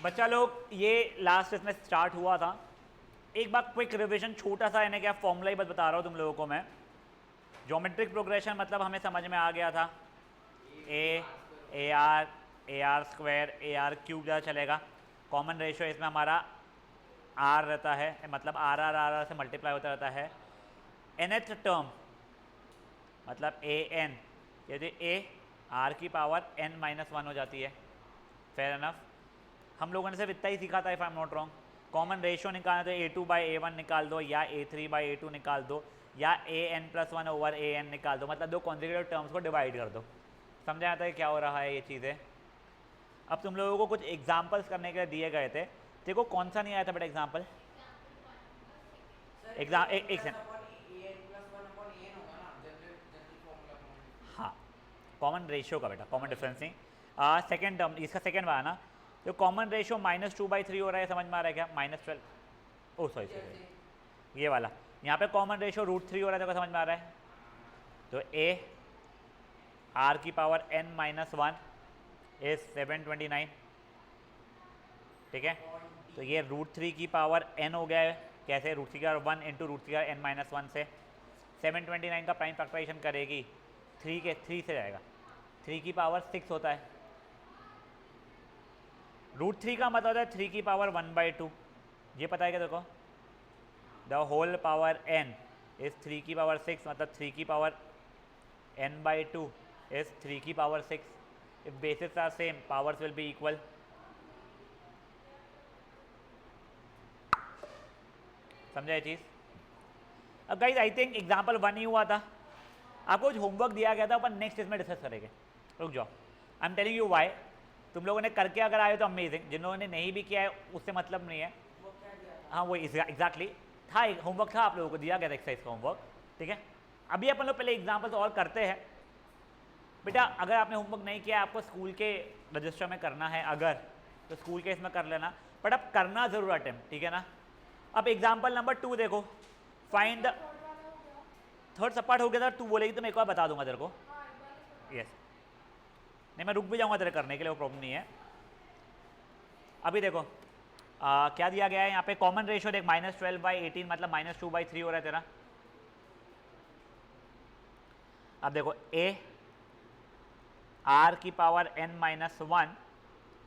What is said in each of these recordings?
बच्चा लोग ये लास्ट इसमें स्टार्ट हुआ था, एक बार क्विक रिवीजन छोटा सा, यानी क्या फॉर्मूला ही बस बता रहा हूँ तुम लोगों को मैं। ज्योमेट्रिक प्रोग्रेशन मतलब हमें समझ में आ गया था, ए r square a r cube ज़्यादा चलेगा। कॉमन रेशियो इसमें हमारा आर रहता है, मतलब आर से मल्टीप्लाई होता रहता है। nth टर्म मतलब ए एन, यदि ए आर की पावर n माइनस वन हो जाती है। Fair enough. हम लोगों ने सिर्फ इतना ही सीखा था, if I am not wrong. Common ratio निकालना तो ए टू बाई ए वन निकाल दो, या ए थ्री बाई ए टू निकाल दो, या A N plus one over A N निकाल दो, मतलब दो कॉन्जिक्यूटिव टर्म्स को डिवाइड कर दो। समझा आता है क्या हो रहा है ये चीज़ें। अब तुम लोगों को कुछ एग्जाम्पल्स करने के लिए दिए गए थे, देखो कौन सा नहीं आया था बेटा एग्जाम्पल। एक सेकंड, हाँ कॉमन रेशियो का बेटा, कॉमन डिफरेंस नहीं। सेकेंड टर्म इसका सेकेंड वाला ना, तो कॉमन रेशियो -2/3 हो रहा है, समझ में आ रहा है क्या? -12, ओह सॉरी ये वाला, यहाँ पे कॉमन रेशियो √3 हो रहा है, तो समझ में आ रहा है। तो ए आर की पावर n-1 इज 729, ठीक है। तो ये √3 की पावर n हो गया है, कैसे? √3 का 1 इंटू √3 का n-1 से 729 का प्राइम फैक्टराइजेशन करेगी 3 से जाएगा, 3 की पावर 6 होता है। √3 का मतलब होता है 3 की पावर 1/2, ये पता है क्या देखो? The whole power n is 3 की पावर 6, मतलब 3 की पावर n/2 इज 3 की power 6। If bases are same, powers will be equal. समझा ये चीज़? अब गाइस आई थिंक एग्जाम्पल 1 ही हुआ था, आपको कुछ होमवर्क दिया गया था, अपन नेक्स्ट इसमें डिस्कस करेंगे। रुक जाओ, I am telling you why. तुम लोगों ने करके अगर आए तो अमेजिंग, जिन लोगों ने नहीं भी किया है उससे मतलब नहीं है। हाँ वो एग्जैक्टली था, एक होमवर्क था आप लोगों को दिया गया था, एक्सरसाइज का होमवर्क, ठीक है। अभी अपन लोग पहले एग्जाम्पल्स और करते हैं। बेटा अगर आपने होमवर्क नहीं किया, आपको स्कूल के रजिस्टर में करना है अगर, तो स्कूल के इसमें कर लेना, बट अब करना जरूर अटेम्प्ट, ठीक है ना। अब एग्जाम्पल नंबर 2 देखो, फाइंड द थर्ड सपाट हो गया था, तू बोलेगी तो मैं एक बार बता दूंगा तेरे को। यस, नहीं मैं रुक भी जाऊंगा तेरे करने के लिए, वो प्रॉब्लम नहीं है। अभी देखो क्या दिया गया है यहाँ पे, कॉमन रेशियो देख -12/18 मतलब -2/3 हो रहा है तेरा। अब देखो ए आर की पावर n-1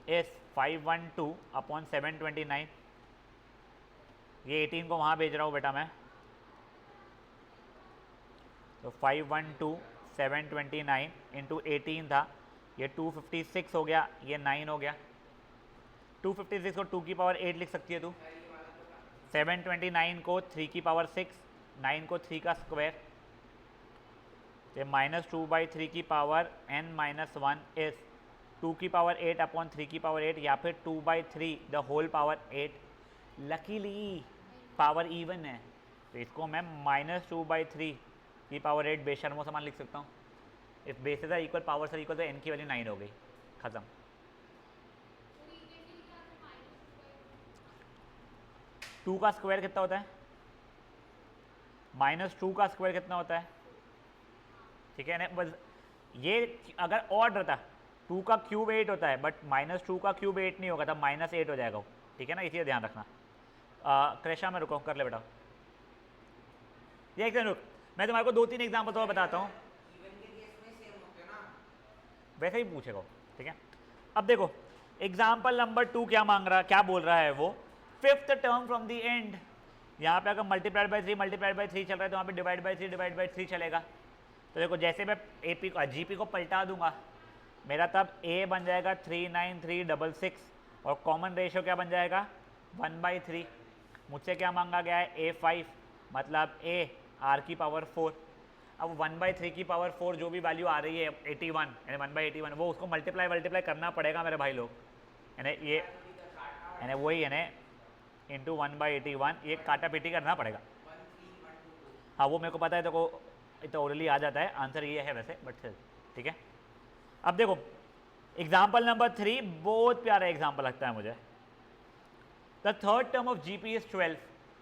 इज 512/729, ये 18 को वहाँ भेज रहा हूँ बेटा मैं, तो 512/729 इंटू 18 था, ये 256 हो गया, ये 9 हो गया। 256 को 2 की पावर 8 लिख सकती है तू, 729 को 3 की पावर 6, 9 को 3 का स्क्वायर, तो -2/3 की पावर n-1 इज 2 की पावर 8/3 की पावर 8, या फिर 2/3 the whole power 8। Luckily power even है, तो इसको मैं -2/3 की पावर 8 बेशर्मो समान लिख सकता हूँ। If bases are equal, powers are equal, तो n की वैल्यू 9 हो गई, खत्म। 2 का स्क्वायर कितना होता है? -2 का स्क्वायर कितना होता है? ठीक है ना, बस ये अगर ऑड रहता, 2 का क्यूब 8 होता है, बट -2 का क्यूब 8 नहीं होगा, तब -8 हो जाएगा, ठीक है ना, इसी ध्यान रखना। क्रेशा में रुको, कर ले बेटा, ये एक रुक, मैं तुम्हारे को 2-3 एग्जाम्पल तो बताता हूँ, वैसे ही पूछेगा, ठीक है। अब देखो एग्जाम्पल नंबर 2 क्या मांग रहा है, क्या बोल रहा है वो, 5th term from the end. यहाँ पे अगर मल्टीप्लाइड बाई 3 चल रहा है, तो वहाँ पे डिवाइड बाई 3 चलेगा। तो देखो जैसे मैं AP को GP को पलटा दूंगा, मेरा तब A बन जाएगा 39366, और कॉमन रेशियो क्या बन जाएगा 1/3। मुझसे क्या मांगा गया है A5, मतलब A R की पावर 4। अब 1/3 की पावर 4 जो भी वैल्यू आ रही है 81, यानी 1/81, वो उसको मल्टीप्लाई करना पड़ेगा मेरे भाई लोग, यानी ये यानी वही यानी इंटू 1/81, ये काटा पीटी करना पड़ेगा। हाँ वो मेरे को पता है, तो ओरली आ जाता है, आंसर ये है वैसे, बट ठीक है। अब देखो एग्जाम्पल नंबर 3 बहुत प्यारा एग्जाम्पल लगता है मुझे। The third term of GP is 12।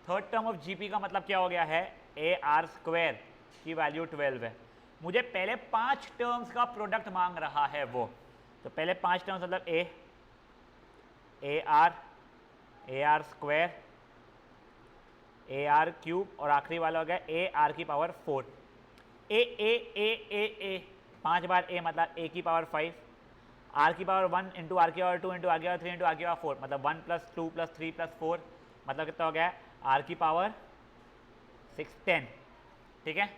Third term of GP का मतलब क्या हो गया है, AR² की वैल्यू 12 है। मुझे पहले 5 टर्म्स का प्रोडक्ट मांग रहा है वो, तो पहले 5 टर्म्स मतलब A A r square, a r cube, और आखिरी वाला हो गया ए आर की पावर 4। ए 5 बार ए मतलब ए की पावर 5, आर की पावर 1 इंटू आर की पावर 2 इंटू आर की पावर 3 इंटू आर की पावर 4, मतलब 1 प्लस 2 प्लस 3 प्लस 4, मतलब कितना हो गया आर की पावर 610। ठीक है,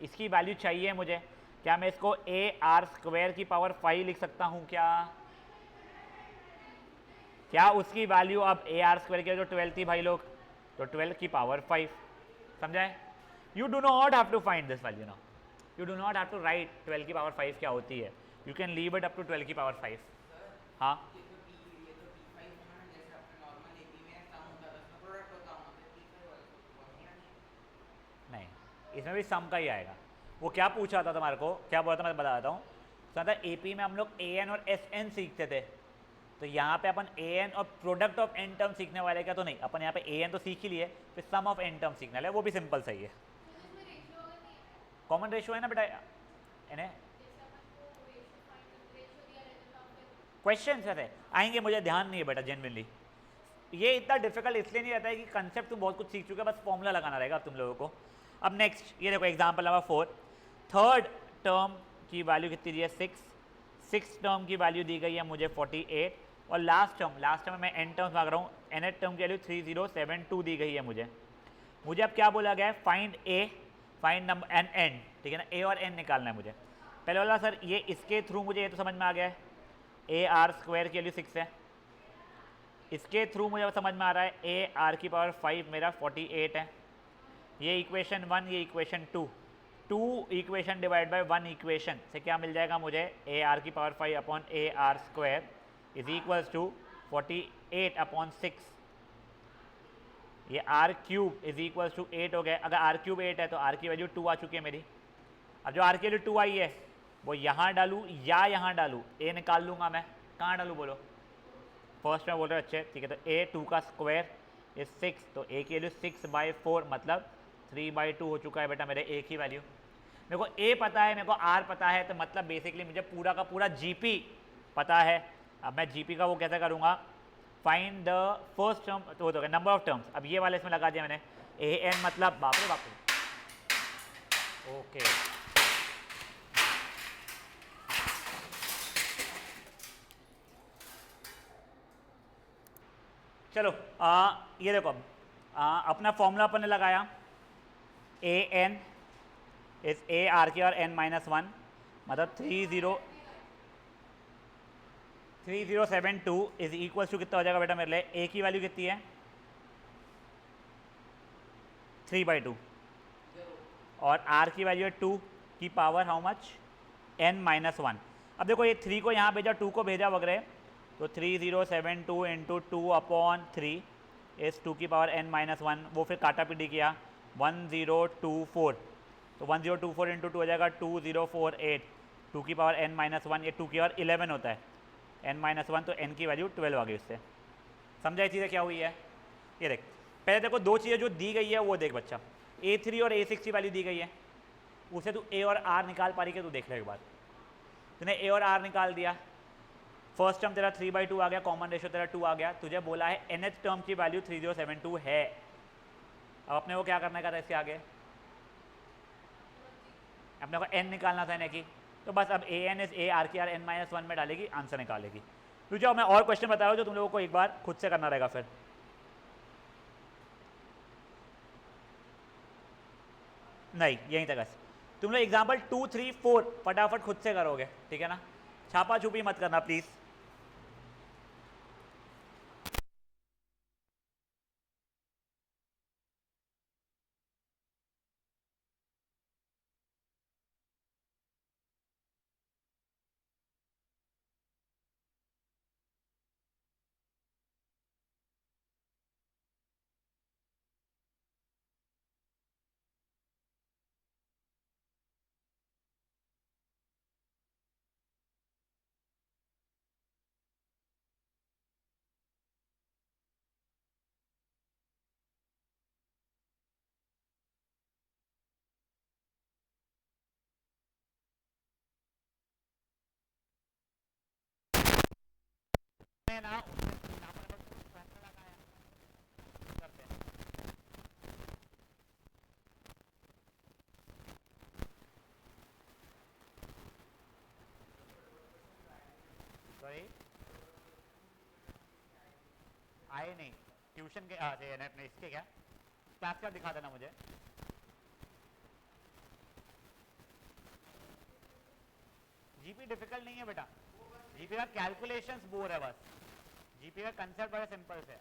इसकी वैल्यू चाहिए मुझे। क्या मैं इसको ए आर स्क्वायर की पावर 5 लिख सकता हूँ क्या उसकी वैल्यू अब ए आर स्क्वायर की जो 12 थी भाई लोग, तो 12 की पावर 5, समझाए। You do not have to find this value ना, you do not have to write 12 की पावर 5 क्या होती है, you can leave it up to 12 की पावर 5। हाँ नहीं, इसमें भी सम का ही आएगा। वो क्या पूछा था तुम्हारे को, क्या बोला था मैं बता देता हूँ। सुना था एपी में हम लोग ए एन और एस एन सीखते थे, तो यहाँ पे अपन ए एन और प्रोडक्ट ऑफ एन टर्म सीखने वाले क्या, तो नहीं, अपन यहाँ पे ए एन तो सीख ही लिए, फिर सम ऑफ एन टर्म सीखने वाले, वो भी सिंपल सही है। कॉमन रेशियो है ना बेटा इन्हें, क्वेश्चन है आएंगे, मुझे ध्यान नहीं है बेटा जेनविनली। ये इतना डिफिकल्ट इसलिए नहीं रहता है कि कंसेप्ट तुम बहुत कुछ सीख चुके हो, बस फॉर्मूला लगाना रहेगा अब तुम लोगों को। अब नेक्स्ट ये देखो एग्जांपल नंबर 4, थर्ड टर्म की वैल्यू कितनी दी है 6, सिक्स टर्म की वैल्यू दी गई है मुझे 48, और लास्ट टर्म में मैं एन टर्म्स मांग रहा हूँ, एन एट टर्म की वैल्यू 3072 दी गई है मुझे अब क्या बोला गया है, फाइंड ए, फाइंड नंबर एन एन, ठीक है ना, ए और एन निकालना है मुझे। पहले वाला सर ये इसके थ्रू मुझे ये तो समझ में आ गया है, ए आर स्क्वायर की वैल्यू 6 है, इसके थ्रू मुझे समझ में आ रहा है ए आर की पावर 5 मेरा 48 है, ये इक्वेशन 1, ये equation 2, 2 equation divide by 1 equation से क्या मिल जाएगा मुझे, ए आर की power 5 upon a r square is equals to 48 upon 6, ये r cube is equals to 8 हो गया। अगर आर क्यूब 8 है तो आर की वैल्यू 2 आ चुकी है मेरी। अब जो आर की वैल्यू 2 आई है वो यहाँ डालूँ या यहाँ डालूँ, ए निकाल लूँगा मैं, कहाँ डालूँ बोलो, फर्स्ट में बोल रहे अच्छे, ठीक है, तो ए 2 का स्क्वायर इज 6, तो ए की वैल्यू 6/4 मतलब 3/2 हो चुका है बेटा मेरे ए की वैल्यू। मेरे को ए पता है, मेरे को आर पता है, तो मतलब बेसिकली मुझे पूरा का पूरा जीपी पता है। अब मैं जीपी का वो कैसे करूँगा, फाइंड द फर्स्ट टर्म, तो वो तो नंबर ऑफ टर्म्स, अब ये वाले इसमें लगा दिया मैंने, ए एन मतलब बाप रे बाप रे, ओके चलो ये देखो अपना फॉर्मूला अपन ने लगाया, A N is A R के और एन -1 मतलब 3072 इज इक्वल टू कितना हो जाएगा बेटा मेरे लिए, ए की वैल्यू कितनी है 3/2 और आर की वैल्यू है 2 की पावर हाउ मच n-1। अब देखो ये 3 को यहाँ भेजा, 2 को भेजा वगैरह, तो 3072 इंटू 2 अपॉन 3 इस 2 की पावर n-1, वो फिर काटा पीटी किया 1024, तो 1024 इंटू 2 हो जाएगा 2048, 2 की पावर n-1, ये 2 की पावर 11 होता है, n-1 तो n की वैल्यू 12 आ गई उससे। समझा ये चीज़ें क्या हुई है, ये देख पहले देखो दो चीज़ें जो दी गई है वो देख बच्चा, A3 और A6 की वैल्यू दी गई है, उसे तू A और R निकाल पा रही है, तू देख ले एक बार, तूने A और R निकाल दिया, फर्स्ट टर्म तेरा 3/2 आ गया, कॉमन रेशियो तेरा 2 आ गया, तुझे बोला है nth टर्म की वैल्यू 3072 है। अब अपने को क्या करने का था इसके आगे, अपने को n निकालना था n की, तो बस अब A N is A R के आर n-1 में डालेगी, आंसर निकालेगी। तो जाओ मैं और क्वेश्चन बताया जो तुम लोगों को एक बार खुद से करना रहेगा फिर। नहीं यहीं तक बस, तुम लोग एग्जाम्पल 2, 3, 4 फटाफट खुद से करोगे, ठीक है ना, छापा छुपी मत करना प्लीज़। ना भाई नहीं, ट्यूशन के अपने इसके क्या क्लास का दिखा देना मुझे। जीपी डिफिकल्ट नहीं है बेटा, जीपी का कैलकुलेशंस बोर है बस, जीपी का कंसेप्ट बड़ा सिंपल से है।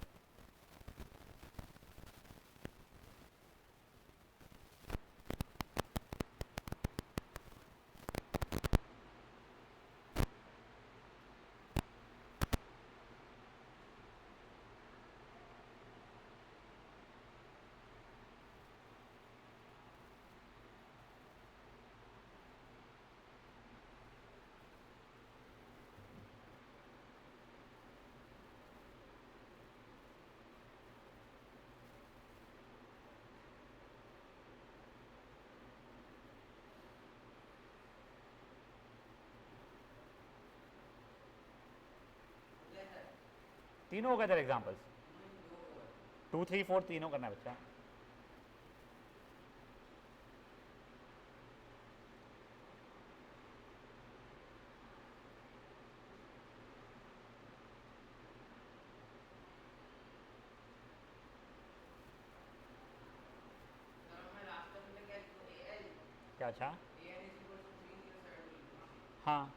तीनों हो गए तेरे एग्जाम्पल्स, 2 3 4 तीनों करना है बच्चा। क्या? अच्छा हाँ,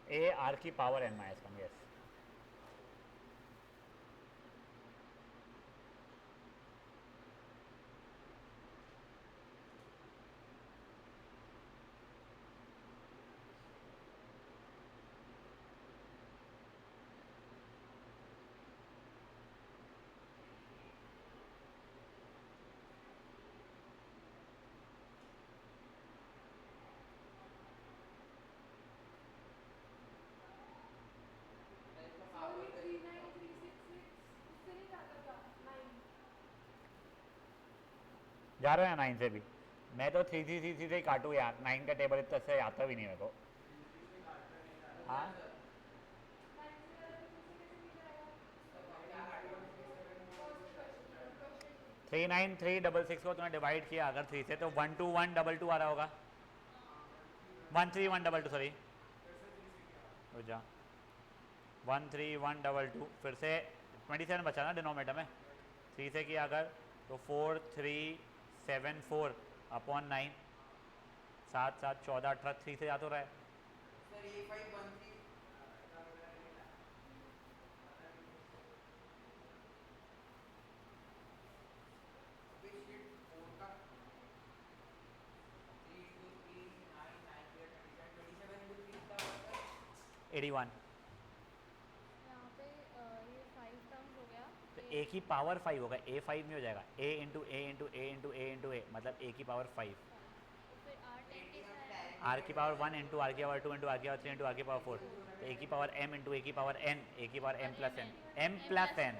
ए आर की power n minus one, yes. जा रहे हैं 9 से भी, मैं तो 3 3 3 से ही काटूँ यार, 9 का टेबल इतना से आता भी नहीं मेरे को। हाँ 39366 को तूने डिवाइड किया अगर 3 से, तो 12122 आ रहा होगा, 13122, सॉरी रुक जा, 13122, फिर से 27 बचा ना डिनोमीटर में, 3 से किया अगर तो 4374 अपॉन 9, 7 7 14 18, 3 से याद हो रहा है। एटी वन, यहाँ पे ये 5 टर्म्स हो गया, तो ए की पावर 5 होगा, ए 5 में हो जाएगा, ए इंटू ए इंटू ए इंटू ए इंटू ए, मतलब ए की पावर 5, 5, तो फिर R10 कैसा आएगा? आर की पावर 1 इंटू आर की पावर 2 इंटू आर की पावर 3 इंटू आर की पावर 4, तो ए की पावर एम इंटू ए की पावर एन, ए की पावर एम और plus m n, n m m plus plus n. N.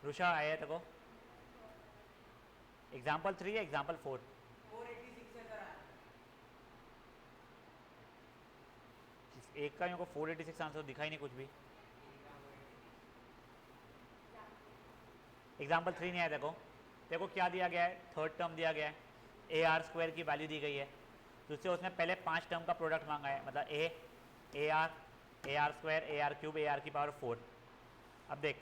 रुषा आया है तेको एग्जाम्पल 3 या एग्जाम्पल 4? 486 है सर। एक का मेरे को 486 आंसर दिखा ही नहीं कुछ भी। एग्जाम्पल 3 नहीं आया देखो क्या दिया गया है, थर्ड टर्म दिया गया है, ए आर स्क्वायर की वैल्यू दी गई है, तो उसने पहले 5 टर्म का प्रोडक्ट मांगा है, मतलब a r square, a r cube, a r की पावर 4। अब देख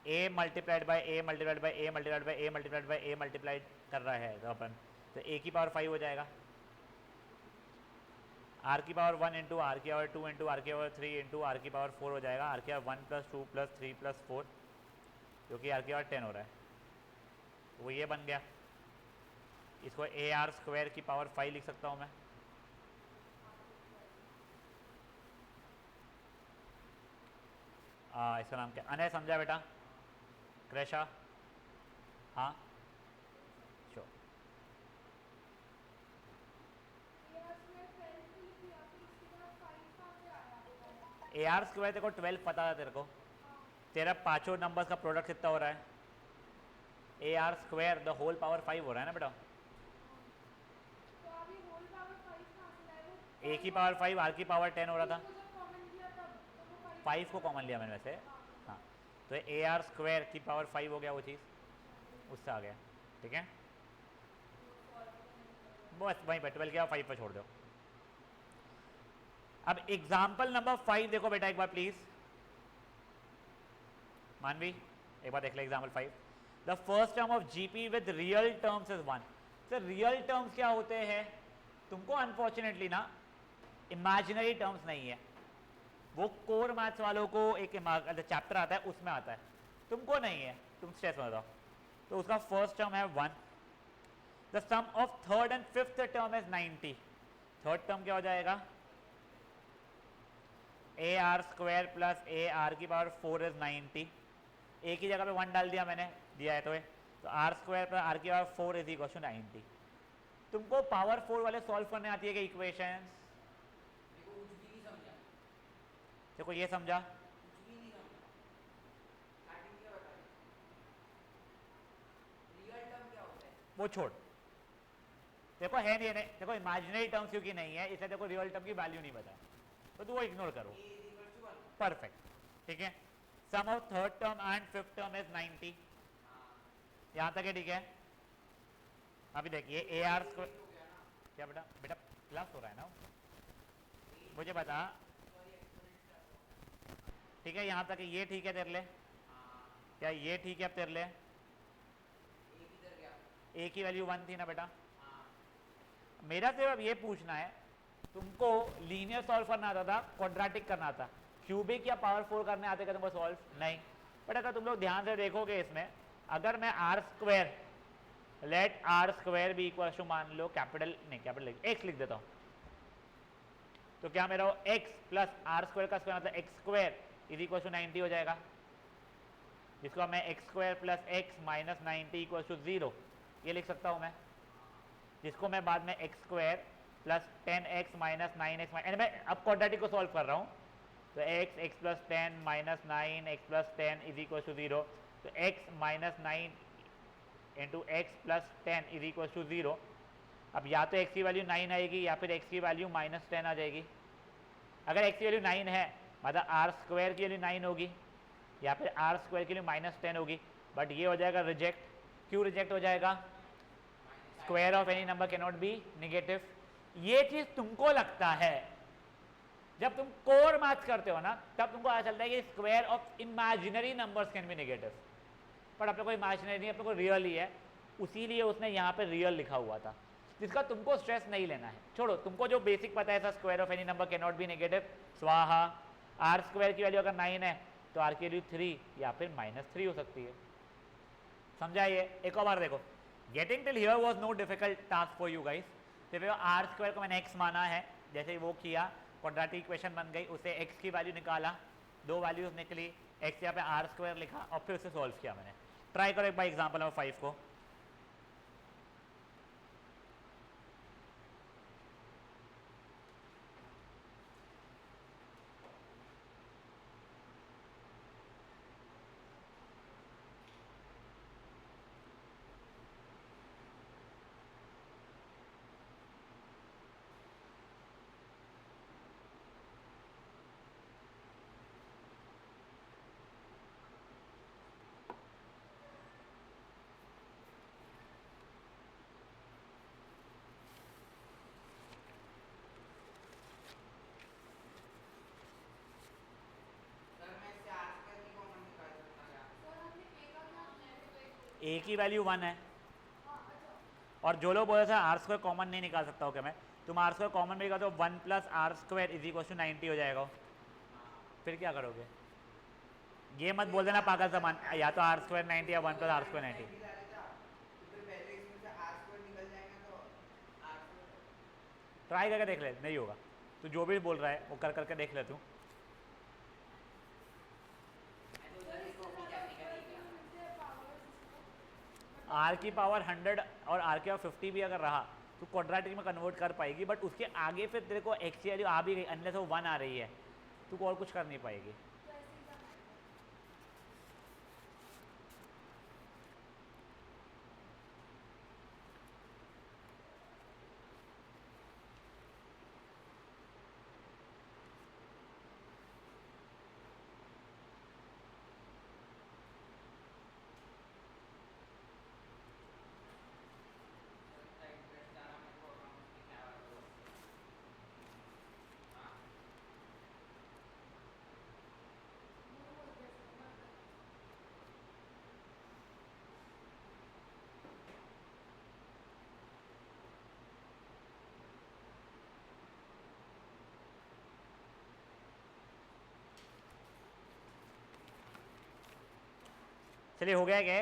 a multiplied by a multiplied by a multiplied by a multiplied by a multiplied कर रहा है तो अपन, तो ए की पावर 5 हो जाएगा, आर की पावर 1 इंटू आर की पावर 2 इंटू आर की पावर 3 इंटू आर की पावर 4 हो जाएगा, आर की पावर 1 प्लस 2 प्लस 3 प्लस 4, जो कि आर की पावर 10 हो रहा है, तो वो ये बन गया। इसको ए आर स्क्वायर की पावर 5 लिख सकता हूँ मैं। इसका नाम क्या, अनय समझा बेटा? क्रेशा? हाँ श्योर। ए आर स्क्वायर तेरे को 12 पता था तेरे को, तेरा पांचों नंबर्स का प्रोडक्ट कितना हो रहा है? A r square the whole power 5 हो रहा है ना बेटा। ए की पावर 5 आर की पावर 10 हो रहा था, 5 को कॉमन लिया मैंने वैसे। हाँ तो ए आर स्क्वायर की पावर 5 हो गया वो चीज़, उससे आ गया, ठीक है। बस वहीं पर 12 के 5 पर छोड़ दो। अब एग्जाम्पल नंबर 5 देखो बेटा एक बार प्लीज, मानवी एक बार देख ले example 5। The first term of GP with real terms is 1। Sir real terms क्या होते हैं? तुमको अनफॉर्चुनेटली ना इमेजिनरी टर्म्स नहीं है, वो कोर मैथ्स वालों को एक चैप्टर आता है उसमें आता है, तुमको नहीं है, तुम स्ट्रेस में बताओ। तो उसका फर्स्ट टर्म है 1। The sum of third and fifth term is 90। Third term क्या हो जाएगा? A r square plus a r की पावर 4 इज 90। ए की जगह पे 1 डाल दिया मैंने, दिया है तो आर स्क्वायर प्लस आर की पावर 4 इज इक्वल टू 90। तुमको पावर 4 वाले सॉल्व करने आती है कि इक्वेशंस? देखो ये समझा, वो छोड़, देखो है नहीं, देखो इमेजिनरी टर्म्स क्योंकि नहीं है इसलिए देखो रियल टर्म की वैल्यू नहीं बता, तो वो इग्नोर करो। परफेक्ट, ठीक है। Sum of third term and fifth term is 90, यहां तक है, ठीक है। अभी देखिए ए आर स्क्वायर, क्या बेटा बेटा क्लास हो रहा है ना, मुझे बता, ठीक है यहां तक ये ठीक है तेरे लिए, क्या ये ठीक है अब तेरे लिए? ए की वैल्यू 1 थी ना बेटा। मेरा सिर्फ अब ये पूछना है, तुमको लीनियर सॉल्व करना आता था, क्वाड्रेटिक करना आता, क्यूबिक या पावर 4 करने आते क्या तुमको सॉल्व? नहीं। बट अगर तुम लोग ध्यान से देखोगे इसमें, अगर मैं r square, let r square भी इक्वल टू मान लो कैपिटल नहीं कैपिटल एक्स लिख देता हूं, तो क्या मेरा एक्स प्लस आर स्क्वायर का स्क्वायर मतलब x square is equal to 90 हो जाएगा, जिसको मैं x square plus x minus 90 equal to 0 ये लिख सकता हूं मैं, जिसको मैं बाद में x square plus 10x minus 9x, मैं अब क्वाड्रेटिक को सॉल्व कर रहा हूँ, तो x plus 10 minus 9x plus 10 is equal to 0, तो x minus 9 into x plus 10 is equal to 0। अब या तो x की वैल्यू 9 आएगी या फिर x की वैल्यू माइनस 10 आ जाएगी। अगर x की वैल्यू 9 है मतलब आर स्क्वायर की वैल्यू 9 होगी या फिर आर स्क्वायर की वैल्यू माइनस 10 होगी, बट ये हो जाएगा रिजेक्ट। क्यों रिजेक्ट हो जाएगा? Square of any number can not be negative. ये चीज तुमको लगता है जब तुम कोर मैथ्स करते हो ना, तब तुमको पता चलता है कि square of imaginary numbers can be negative, पर अपने को इमेजिनरी नहीं, अपने को रियल ही है, उसीलिए उसने यहाँ पे रियल लिखा हुआ था, जिसका तुमको स्ट्रेस नहीं लेना है। छोड़ो, तुमको जो बेसिक पता है, square of any number can not be negative, स्वाहा। आर स्क्वायर की वैल्यू अगर 9 है तो आर की वैल्यू 3 या फिर -3 हो सकती है। समझा? ये एक और बार देखो, getting till here was know difficult task for you guys. तो आर स्क्वायर को मैंने एक्स माना है, जैसे वो किया, क्वाड्रेटिक इक्वेशन बन गई, उसे एक्स की वैल्यू निकाला, 2 वैल्यूज निकली, एक्स यहाँ पे आर स्क्वायर लिखा और फिर उसे सॉल्व किया मैंने। ट्राई करो एक बार एग्जाम्पल नंबर 5 को। ए की वैल्यू 1 है, और जो लोग बोल रहे थे आर स्क्वायर कॉमन नहीं निकाल सकता हूँ क्या मैं, तुम आर स्क्वायर कॉमन में निकाल तो 1 plus r square is equal to 90 हो जाएगा। फिर क्या करोगे? ये मत बोल देना पागल सामान, या तो आर स्क्वायर 90 या 1 प्लस आर स्क्वायर 90। ट्राई करके देख ले, नहीं होगा। तू जो भी बोल रहा है वो कर करके देख ले तू। आर की पावर 100 और आर की पावर 50 भी अगर रहा तो क्वाड्रेटिक में कन्वर्ट कर पाएगी, बट उसके आगे फिर तेरे को एक्स की वैल्यू आ भी गई, अनलेस वो 1 आ रही है, तू और कुछ कर नहीं पाएगी। चलिए हो गया क्या?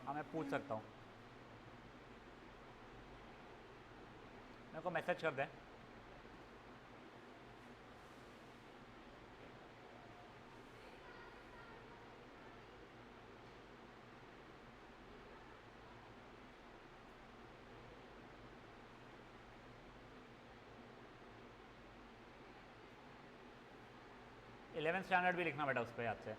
हाँ मैं पूछ सकता हूँ, मेरे को मैसेज कर दे। इलेवेंथ स्टैंडर्ड भी लिखना बेटा उस पर याद से।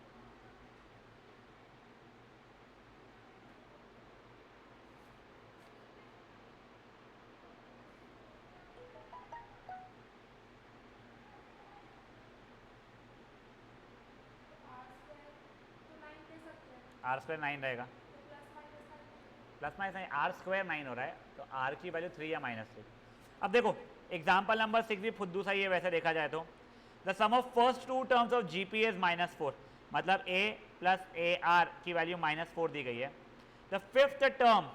आर स्क्वायर 9 रहेगा, प्लस माइनस नहीं, आर स्क्वायर 9 हो रहा है, तो आर की वैल्यू 3 या -3। अब देखो एग्जाम्पल नंबर 6 भी फुद्दू सा ही है वैसे देखा जाए तो। The sum of first two terms of G P is -4, मतलब a प्लस ए आर की वैल्यू -4 दी गई है। The fifth term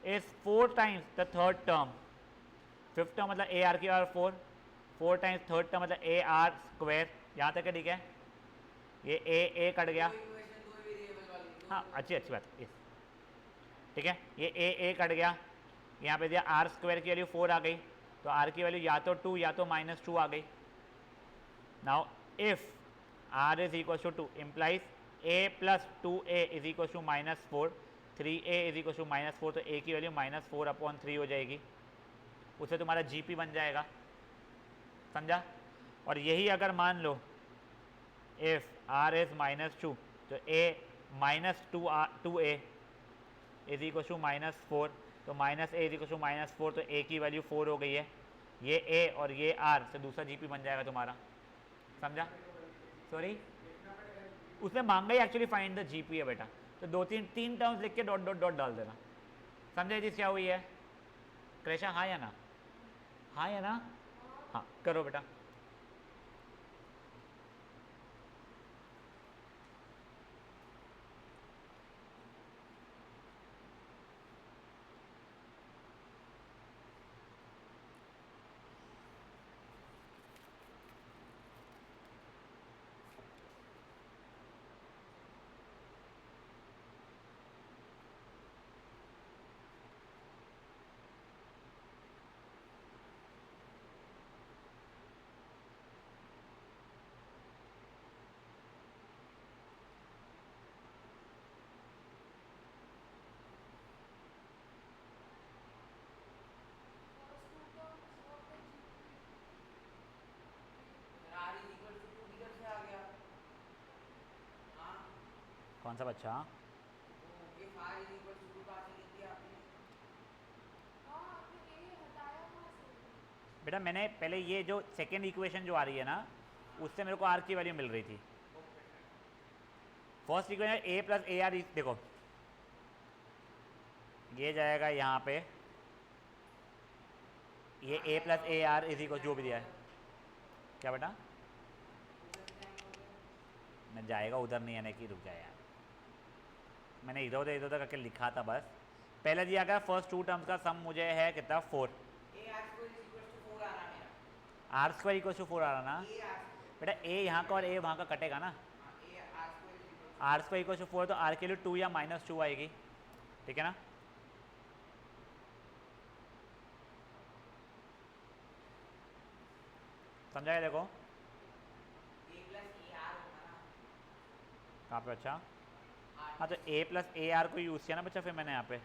is 4 times the third term. Fifth term मतलब ए आर की पावर 4 टाइम्स थर्ड टर्म मतलब a r square. यहाँ तक है ठीक है, ये ए कट गया, हाँ अच्छी बात, यस ठीक है, ये ए कट गया, यहाँ पे दिया आर स्क्वायर की वैल्यू 4 आ गई, तो आर की वैल्यू या तो 2 या तो -2 आ गई। Now if r is equal to 2 implies a plus 2a is equal to -4, 3a is equal to -4, तो a की वैल्यू -4/3 हो जाएगी, उससे तुम्हारा जीपी बन जाएगा, समझा? और यही अगर मान लो इफ आर इज -2 तो a -2a is equal to -4, तो -a इज इक्वल टू -4, तो a की वैल्यू 4 हो गई है, ये a और ये r से दूसरा जीपी बन जाएगा तुम्हारा, समझा? सॉरी उसमें मांगा ही एक्चुअली फाइंड द जीपी है बेटा, तो 2-3 टर्म्स लिख के डॉट डॉट डॉट डाल देना, समझे चीज़ क्या हुई है? क्रेशा हाँ या ना? हाँ या ना? हाँ करो बेटा। कौन सा बच्चा? बेटा मैंने पहले ये जो सेकेंड इक्वेशन जो आ रही है ना, उससे मेरे को आर की वैल्यू मिल रही थी। First equation A plus a are, देखो ये जाएगा यहाँ पे, ये ए प्लस ए आर इसी को जो भी दिया है। क्या बेटा? मैं जाएगा उधर नहीं आने की, रुक जाए यार, मैंने इधर उधर करके लिखा था बस। पहले दिया गया फर्स्ट टू टर्म्स का सम मुझे है कितना, 4। आर स्क्वायर इक्वल टू 4 आ रहा ना बेटा, ए यहाँ का और ए वहाँ का कटेगा ना। आर स्क्वायर इक्वल टू 4 तो आर के लिए 2 या -2 आएगी, ठीक है ना। समझाया देखो कहाँ पे? अच्छा हाँ, तो ए प्लस ए आर को यूज़ किया ना बच्चा फिर मैंने यहाँ पे।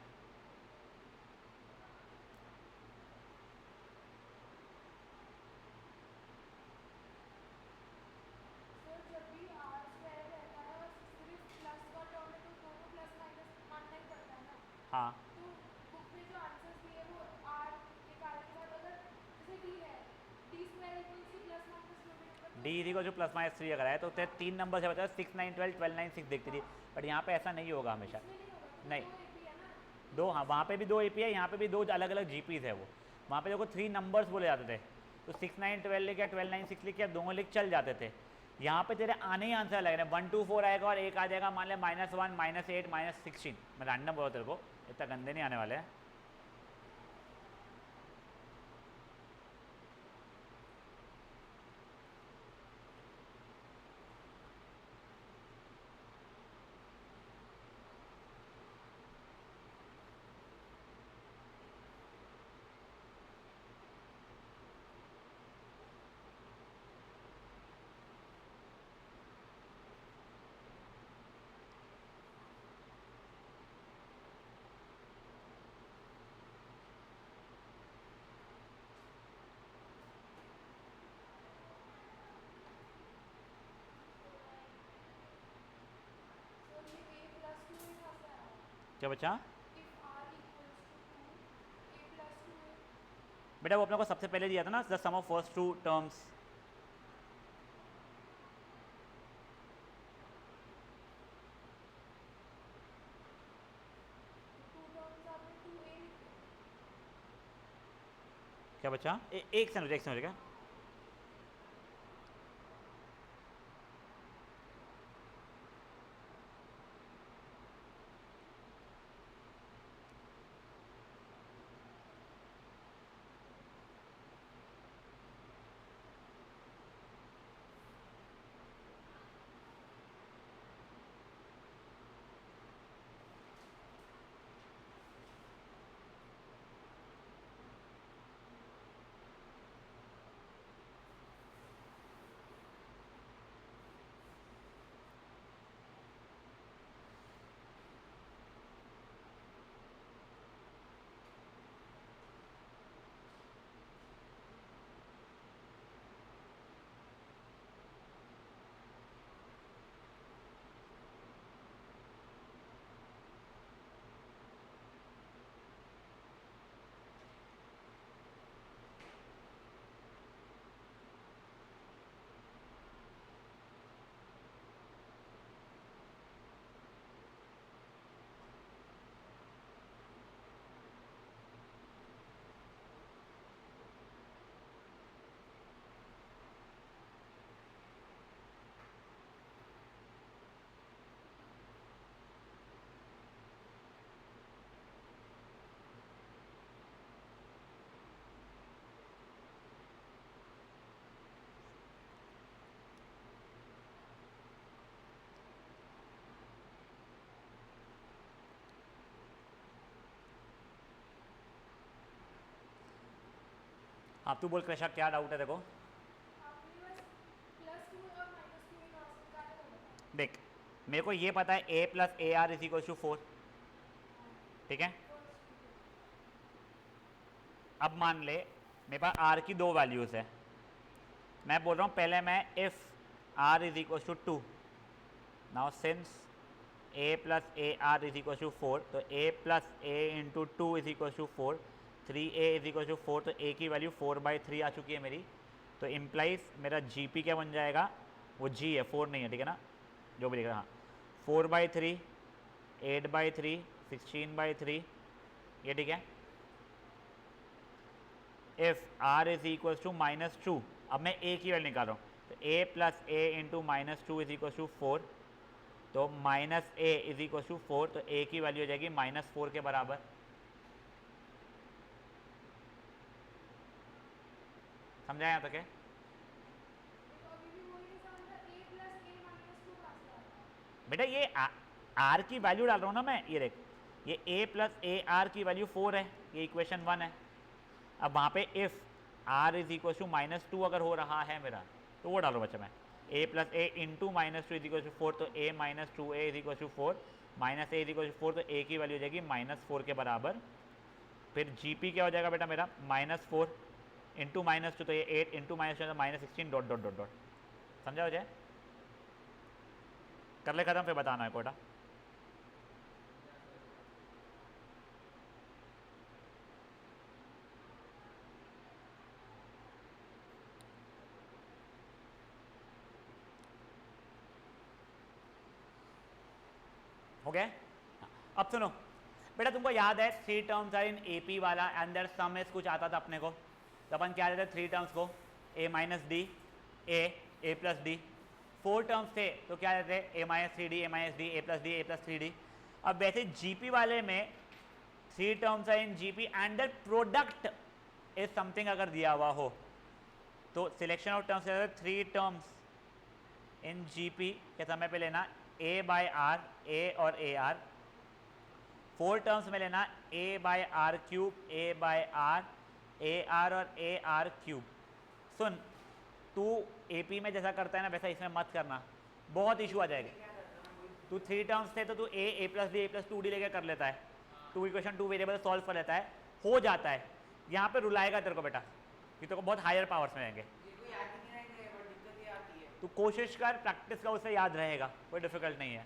सर जब भी आर स्क्वायर रहता है और सिर्फ प्लस का टर्म है तो दोनों प्लस माइनस मानना ही पड़ता है ना। हाँ तो बुक में जो आंसर्स दिए वो आर निकालने के बाद अगर जैसे डी है, D square equals two plus minus जो भी नंबर डी इजी को जो +-3 अगर है तो 3 नंबर से बता 6 9 12 12 9 6 देखती थी, बट यहाँ पे ऐसा नहीं होगा हमेशा। इसमें नहीं होगा, तो नहीं, दो एपी है ना। दो, हाँ वहाँ पे भी 2 एपी है, यहाँ पे भी 2 अलग अलग जीपीज है। वो वहाँ पे देखो 3 नंबर्स बोले जाते थे, तो 6 9 12 लिख या 12 9 6 लिख या दोनों लिख चल जाते थे। यहाँ पे तेरे आने ही आंसर लग रहे हैं, 1 2 4 आएगा और एक आ जाएगा मान ले -1 -8 -16। मैं रैंडम बोला तेरे को, इतना गंदे नहीं आने वाले हैं। सर ये ए प्लस 2 कहाँ से आया? क्या बच्चा? If r equals to 2, a plus 2 है। बेटा वो अपने को सबसे पहले दिया था ना, the sum of first 2 terms. Two terms आपने 2a लिखे। क्या बच्चा? एक सेकंड हो जाएगा। हाँ तू बोल कृषा, क्या डाउट है देखो। आपने बस प्लस 2 और माइनस 2 कहाँ से निकाले वो बताओ। देख मेरे को ये पता है a plus a r is equal to 4, ठीक है। अब मान ले मेरे पास r की 2 वैल्यूज़ है, मैं बोल रहा हूँ पहले मैं if r is equal to 2, now since a plus a r is equal to 4, तो a plus a into 2 is equal to 4, 3a is equal to 4, तो a की वैल्यू 4/3 आ चुकी है मेरी। तो इम्प्लाइज मेरा gp क्या बन जाएगा, वो g है 4 नहीं है, ठीक है ना, जो भी लिख रहा, हाँ 4/3, 8/3, 16/3, ये ठीक है। If r is equal to -2, अब मैं a की वैल्यू निकाल रहा हूँ, तो a plus a into -2 is equal to 4, तो minus a is equal to 4, तो a की वैल्यू हो जाएगी -4 के बराबर। समझा यहाँ तक है? देखो अभी भी वही निशान था, a प्लस a माइनस 2 कहाँ से आता है? बेटा ये r की वैल्यू डाल रहा हूँ ना मैं, ये देख, ये a प्लस ए आर की वैल्यू 4 है, ये इक्वेशन 1 है। अब वहाँ पे if r is equal to -2 अगर हो रहा है मेरा, तो वो डालो बच्चा मैं, a plus a into -2 is equal to 4, तो a minus 2a is equal to 4, minus a is equal to 4, तो a की वैल्यू हो जाएगी -4 के बराबर। फिर gp क्या हो जाएगा बेटा मेरा, -4 इंटू -2, तो ये 8 into -2 -16 dot dot dot dot. समझा हो जाए? कर ले खत्म, फिर बताना है कोटा। हो गया? अब सुनो बेटा, तुमको याद है 3 टर्म्स आर इन एपी वाला एंड देयर सम इज कुछ आता था अपने को, तो अपन क्या लेते 3 टर्म्स को, a minus d, a plus d. 4 terms थे तो क्या लेते a minus 3d, a minus d, a plus d, a plus 3d। अब वैसे जीपी वाले में 3 terms are in GP and their product is something अगर दिया हुआ हो, तो selection of terms 3 terms in GP के समय पे लेना a बाय आर, a और ए आर। 4 टर्म्स में लेना a by r cube, a by r, a r और ए आर क्यूब। सुन, तू एपी में जैसा करता है ना वैसा इसमें मत करना, बहुत इशू आ जाएगा। तू 3 टर्म्स थे तो तू a plus d, a plus 2d लेके कर लेता है, 2 इक्वेशन 2 वेरिएबल सॉल्व कर लेता है, हो जाता है। यहाँ पे रुलाएगा तेरे को बेटा, कि तेरे को बहुत हायर पावर्स में आएंगे। तू कोशिश कर, प्रैक्टिस का, उससे याद रहेगा, कोई डिफिकल्ट नहीं है।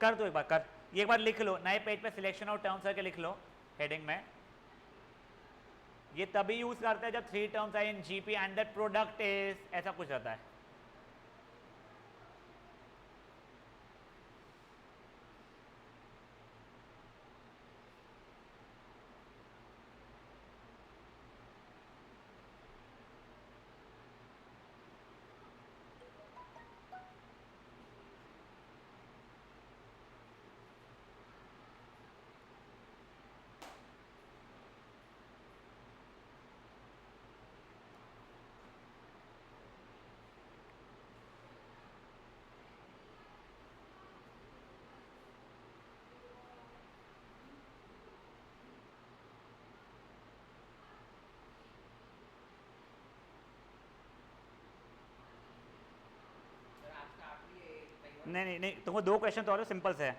कर तो एक बार कर, ये एक बार लिख लो नए पेज पे, सिलेक्शन ऑफ टर्म्स करके लिख लो हेडिंग में। ये तभी यूज करते हैं जब 3 terms are in GP and that product is, ऐसा कुछ रहता है। नहीं नहीं नहीं, तुमको 2 क्वेश्चन तो और सिंपल से है।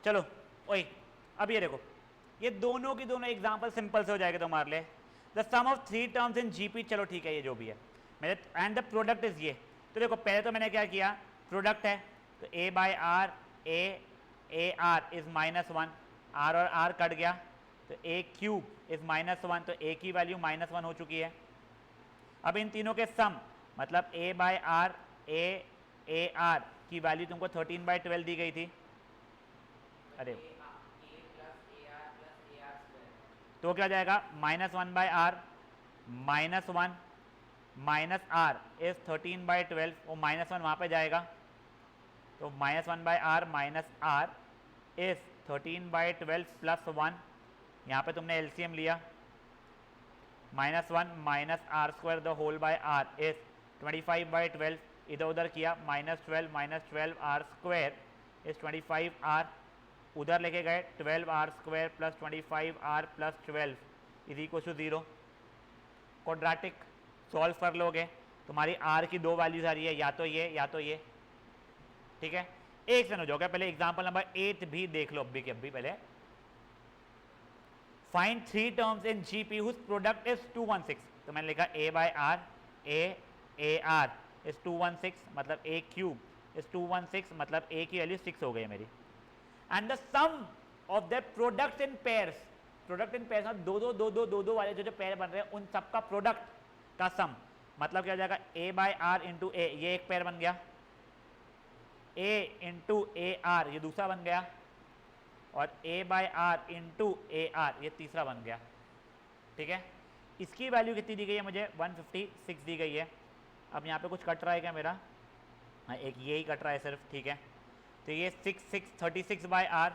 चलो ओए, अब ये देखो, ये दोनों की दोनों एग्जांपल सिंपल से हो जाएगा तुम्हारे लिए। The sum of 3 terms in GP, चलो ठीक है, ये जो भी है मेरे, एंड द प्रोडक्ट इज ये। तो देखो पहले तो मैंने क्या किया, प्रोडक्ट है तो a by r, a r is -1, r और r कट गया, तो a क्यूब इज -1, तो a की वैल्यू -1 हो चुकी है। अब इन तीनों के सम, मतलब a by r, a r की वैल्यू तुमको 13/12 दी गई थी। अरे तो क्या हो जाएगा, -1 by r, -1 minus r is 13/12, वो -1 वहाँ पे जाएगा, तो -1 by r minus r is 13/12 plus 1, यहाँ पे तुमने एलसीएम लिया, -1 minus r square the whole by r is 25/12, इधर उधर किया, -12 आर स्क्वायर इज 25 आर, उधर लेके गए 12 r square plus 25 r plus 12 is equal to 0। Quadratic solve कर लोगे, तुम्हारी आर की 2 वैल्यूज आ रही है, या तो ये या तो ये, ठीक है। एक से हो जाओगे, पहले एग्जांपल नंबर 8 भी देख लो, अभी के अभी पहले। Find 3 terms in GP whose product is 216, तो मैंने लिखा a by r, a r is 216, मतलब a क्यूब इज 216, मतलब a की वैल्यू 6 हो गई है मेरी। And the sum of the product in pairs, product in pairs, दो वाले जो पेयर बन रहे हैं उन सबका प्रोडक्ट का सम, मतलब क्या हो जाएगा a बाय आर इंटू ए, ये एक पेयर बन गया, ए इंटू ए आर ये दूसरा बन गया, और a by r into a r ये तीसरा बन गया। ठीक है, इसकी वैल्यू कितनी दी गई है मुझे? 156 दी गई है। अब यहाँ पे कुछ कट रहा है क्या मेरा? हाँ, एक ये ही कट रहा है सिर्फ। ठीक है, तो ये 36 by r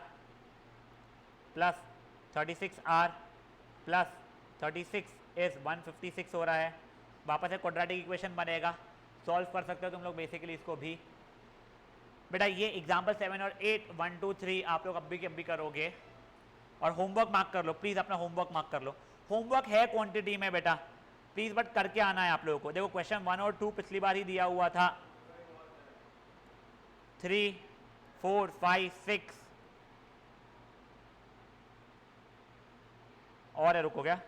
plus 36 r plus 36 is 156 हो रहा है। वापस एक क्वाड्रेटिक इक्वेशन बनेगा, सॉल्व कर सकते हो तुम लोग बेसिकली इसको भी। बेटा ये एग्जाम्पल 7 और 8 1 2 3 आप लोग अभी के अभी करोगे, और होमवर्क मार्क कर लो प्लीज़, अपना होमवर्क मार्क कर लो। होमवर्क है क्वांटिटी में बेटा प्लीज़, बट करके आना है आप लोगों को। देखो क्वेश्चन 1 और 2 पिछली बार ही दिया हुआ था, 3 4 5 6 और है, रुको क्या?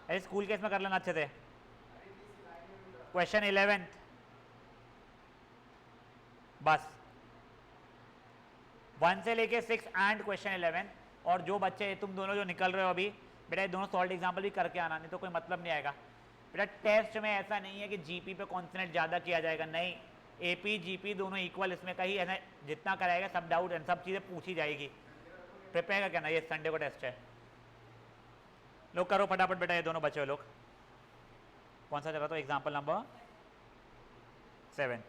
अरे स्कूल के इसमें कर लेना अच्छे से। क्वेश्चन 11 बस 1 से लेके 6 एंड क्वेश्चन 11। और जो बच्चे तुम दोनों जो निकल रहे हो अभी बेटा, ये दोनों सॉल्ट एग्जाम्पल भी करके आना, नहीं तो कोई मतलब नहीं आएगा बेटा। टेस्ट में ऐसा नहीं है कि जीपी पे कॉन्सेंट्रेट ज़्यादा किया जाएगा, नहीं, एपी जीपी दोनों इक्वल, इसमें कहीं ऐसा जितना कराएगा सब डाउट एंड सब चीज़ें पूछी जाएगी। प्रिपेयर करना, ये संडे को टेस्ट है। लोग करो फटाफट बेटा, ये दोनों बचे हुए लोग। कौन सा चला? तो एग्जाम्पल नंबर 7।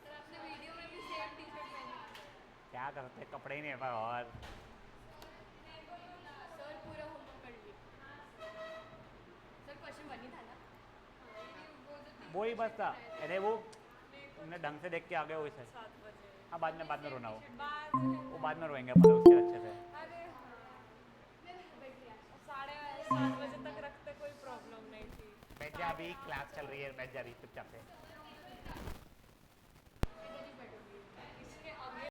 सर आपने वीडियो में भी सेम टी शर्ट पहनी है। क्या कर सकते हैं, कपड़े ही नहीं है पर। और सर पूरा होमवर्क कर ली। सर क्वेश्चन 1 ही था ना? वो ही बस था। अरे वो तुमने ढंग से देख के आ गए हो इसे। 7 बजे हाँ, बाद में रोना हो, बाद वो बाद में रोएंगे मतलब उसके अच्छे से। अरे हाँ, बैठ गया। 7:30 बजे तक रखते कोई प्रॉब्लम नहीं थी। बैठ जा, अभी क्लास चल रही है, बैठ जा अभी चुपचाप से।